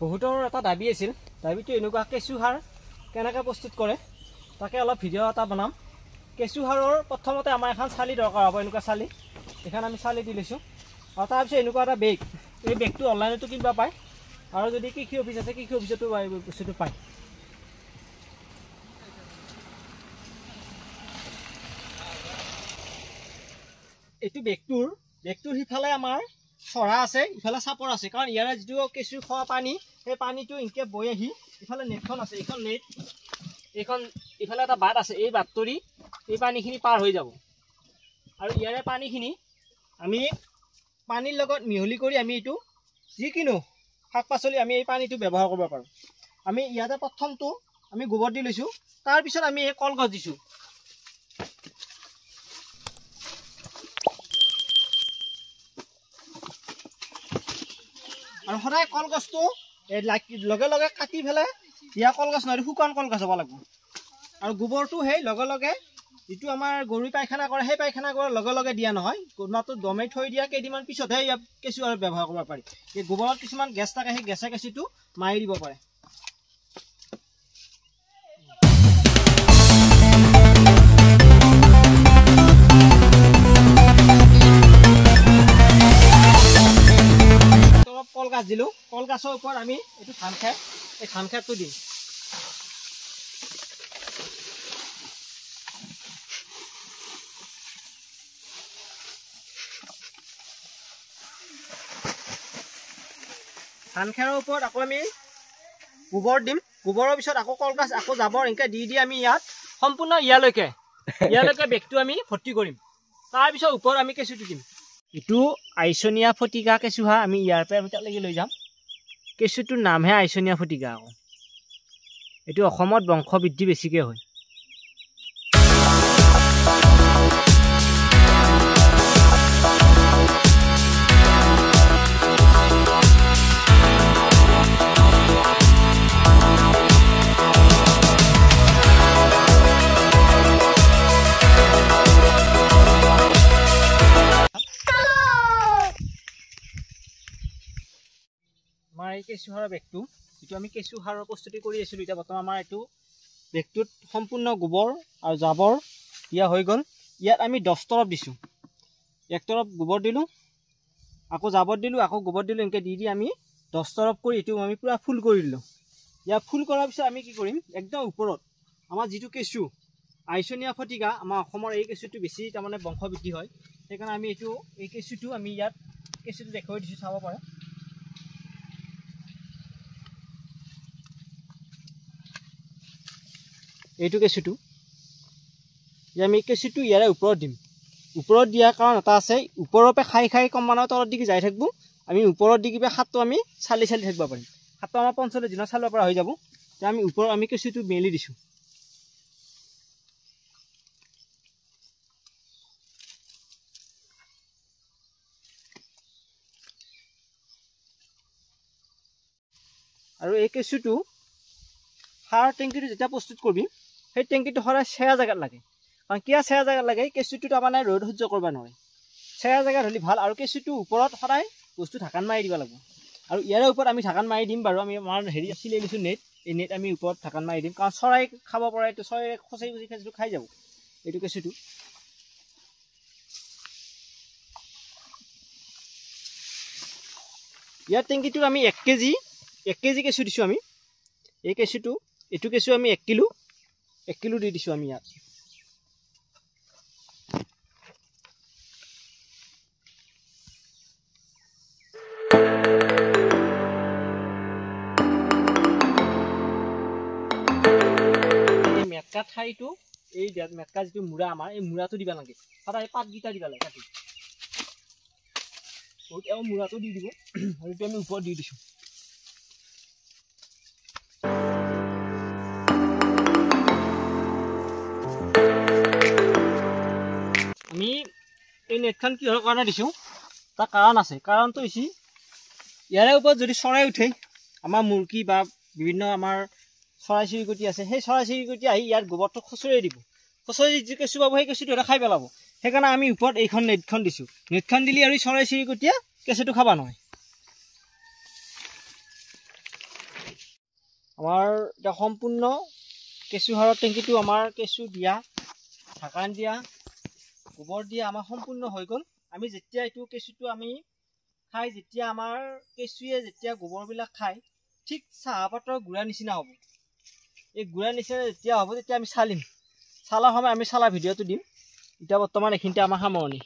বহুতৰ এটা দাবী আছিল, দাবীটো এনেকুৱা কেঁচু সাৰ কেনেকৈ প্ৰস্তুত কৰে তাকে অলপ ভিডিঅ' এটা বনাম। কেঁচু সাৰৰ প্ৰথমতে আমাৰ এখন চালি দৰকাৰ হ'ব, এনেকুৱা চালি। এখন আমি চালি দি লৈছোঁ আৰু তাৰপিছত এনেকুৱা এটা বেগ, এই বেগটো অনলাইনতো কিনিব পায় আৰু যদি কৃষি অফিচ আছে কৃষি অফিচতো বস্তুটো পায়। এইটো বেগটোৰ সিফালে আমাৰ চৰা আছে, ইফালে চাপৰ আছে, কাৰণ ইয়াৰে যিটো কেঁচু খোৱা পানী সেই পানীটো এনেকৈ বৈ আহি ইফালে নেটখন আছে, এইখন নেট, এইখন ইফালে এটা বাট আছে, এই বাটটোৰি এই পানীখিনি পাৰ হৈ যাব আৰু ইয়াৰে পানীখিনি আমি পানীৰ লগত মিহলি কৰি আমি এইটো যিকোনো শাক পাচলি আমি এই পানীটো ব্যৱহাৰ কৰিব পাৰোঁ। আমি ইয়াতে প্ৰথমটো আমি গোবৰ দি লৈছোঁ, তাৰপিছত আমি এই কলগছ দিছোঁ। আৰু সদায় কলগছটো লগে লগে কাটি পেলাই দিয়া কলগছ নহয়, শুকান কলগছ হ'ব লাগিব। আৰু গোবৰটো সেই লগে লগে যিটো আমাৰ গৰু পায়খানা কৰে সেই পায়খানা কৰাৰ লগে লগে দিয়া নহয়, মাত্ৰ দমাই থৈ দিয়া কেইদিনমান পিছতহে ইয়াত কেঁচু সাৰ ব্যৱহাৰ কৰিব পাৰি। এই গোবৰত কিছুমান গেছ থাকে, সেই গেছে কেঁচুটো মাৰি দিব পাৰে। কলগছ দিলোঁ, কলগছৰ ওপৰত আমি এইটো ধান খেৰ, এই ধান খেৰটো দিম। ধান খেৰৰ ওপৰত আকৌ আমি গোবৰ দিম, গোবৰৰ পিছত আকৌ কলগছ, আকৌ জাবৰ এনেকৈ দি আমি ইয়াত সম্পূৰ্ণ ইয়ালৈকে বেগটো আমি ভৰ্তি কৰিম। তাৰপিছত ওপৰত আমি কেঁচুটো দিম। এইটো আইচনীয়া ফটিকা কেঁচু সাৰ, আমি ইয়াৰ পৰা আমি তালৈকে লৈ যাম। কেঁচুটোৰ নামহে আইচনীয়া ফটিকা। আকৌ এইটো অসমত বংশ বৃদ্ধি বেছিকৈ হয়। আমাৰ এই কেঁচু সাৰৰ বেগটো, যিটো আমি কেঁচু সাৰৰ প্ৰস্তুতি কৰি আছিলোঁ, এতিয়া বৰ্তমান আমাৰ এইটো বেগটোত সম্পূৰ্ণ গোবৰ আৰু জাবৰ দিয়া হৈ গ'ল। ইয়াত আমি 10 তৰপ দিছোঁ, 1 তৰপ গোবৰ দিলোঁ, আকৌ জাবৰ দিলোঁ, আকৌ গোবৰ দিলোঁ, এনেকৈ দি আমি 10 তৰপ কৰি এইটো আমি পূৰা ফুল কৰি দিলোঁ। ইয়াত ফুল কৰাৰ পিছত আমি কি কৰিম, একদম ওপৰত আমাৰ যিটো কেঁচু আইচনীয়া ফটিকা, আমাৰ অসমৰ এই কেঁচুটো বেছি তাৰমানে বংশ বৃদ্ধি হয়, সেইকাৰণে আমি এই কেঁচুটো আমি ইয়াত কেঁচুটো দেখুৱাই দিছোঁ, চাব পাৰে। এইটো কেঁচুটো আমি কেঁচুটো ইয়াৰে ওপৰত দিম। ওপৰত দিয়াৰ কাৰণ এটা আছে, ওপৰৰ পৰা খাই ক্ৰমান্বয়ে তলত দিকে যাই থাকিব। আমি ওপৰত দি কিবা হাতটো আমি চালি থাকিব পাৰিম। হাতটো আমাৰ 45 দিনত চালিব পৰা হৈ যাব। এতিয়া আমি ওপৰত আমি কেঁচুটো মেলি দিছোঁ। আৰু এই কেঁচুটো সাৰ টেংকিটো যেতিয়া প্ৰস্তুত কৰিবি, সেই টেংকিটো সদায় চেয়া জেগাত লাগে। কাৰণ কিয় চেয়া জেগাত লাগে, কেঁচুটো তাৰমানে ৰ'দ সহ্য কৰিব নোৱাৰে। চেয়া জেগাত হ'লে ভাল। আৰু কেঁচুটো ওপৰত সদায় বস্তু ঢাকন মাৰি দিব লাগিব। আৰু ইয়াৰে ওপৰত আমি ঢাকন মাৰি দিম বাৰু। আমি আমাৰ চিলাই দিছোঁ নেট, এই নেট আমি ওপৰত ঢাকন মাৰি দিম, কাৰণ চৰাই খাব পৰা, এইটো চৰাই খচাই খুচি কেঁচুটো খাই যাব এইটো কেঁচুটো। ইয়াৰ টেংকিটো আমি 1 কেজি কেঁচু দিছোঁ আমি। এই কেঁচুটো, এইটো কেঁচু আমি 1 কিলো দি দিছোঁ আমি ইয়াত। মেটকা ঠাইটো, এই মেটকা যিটো মূৰা আমাৰ, এই মূৰাটো দিব লাগে, সদায় পাতকেইটা দিব লাগে কাটি। মূৰাটো দি দিব, আৰু এইটো আমি ওপৰত দি দিছোঁ। আমি এই নেটখন কিহৰ কাৰণে দিছোঁ, তাৰ কাৰণ আছে। কাৰণটো হৈছে, ইয়াৰে ওপৰত যদি চৰাই উঠে, আমাৰ মুৰ্গী বা বিভিন্ন আমাৰ চৰাই চিৰিকটি আছে, সেই চৰাই চিৰিকটি আহি ইয়াত গোবৰটো খুচুৰাই দিব। খুচুৰাই যি কেঁচু পাব সেই কেঁচুটো এটা খাই পেলাব। সেইকাৰণে আমি ওপৰত এইখন নেটখন দিছোঁ। নেটখন দিলে আৰু চৰাই চিৰিকটিয়ে কেঁচুটো খাব নহয়। আমাৰ এটা সম্পূৰ্ণ কেঁচু সাৰৰ টেংকিটো আমাৰ কেঁচু দিয়া, ঢাকান দিয়া, গোবৰ দিয়া আমাৰ সম্পূৰ্ণ হৈ গ'ল। আমি যেতিয়া এইটো কেঁচুটো আমি খাই, যেতিয়া আমাৰ কেঁচুৱে যেতিয়া গোবৰবিলাক খায়, ঠিক চাহপাতৰ গুড়াৰ নিচিনা হ'ব। এই গুড়াৰ নিচিনা যেতিয়া হ'ব, তেতিয়া আমি চালিম। চালাৰ সময় আমি চালা ভিডিঅ'টো দিম। এতিয়া বৰ্তমান এইখিনিতে আমাৰ সামৰণি।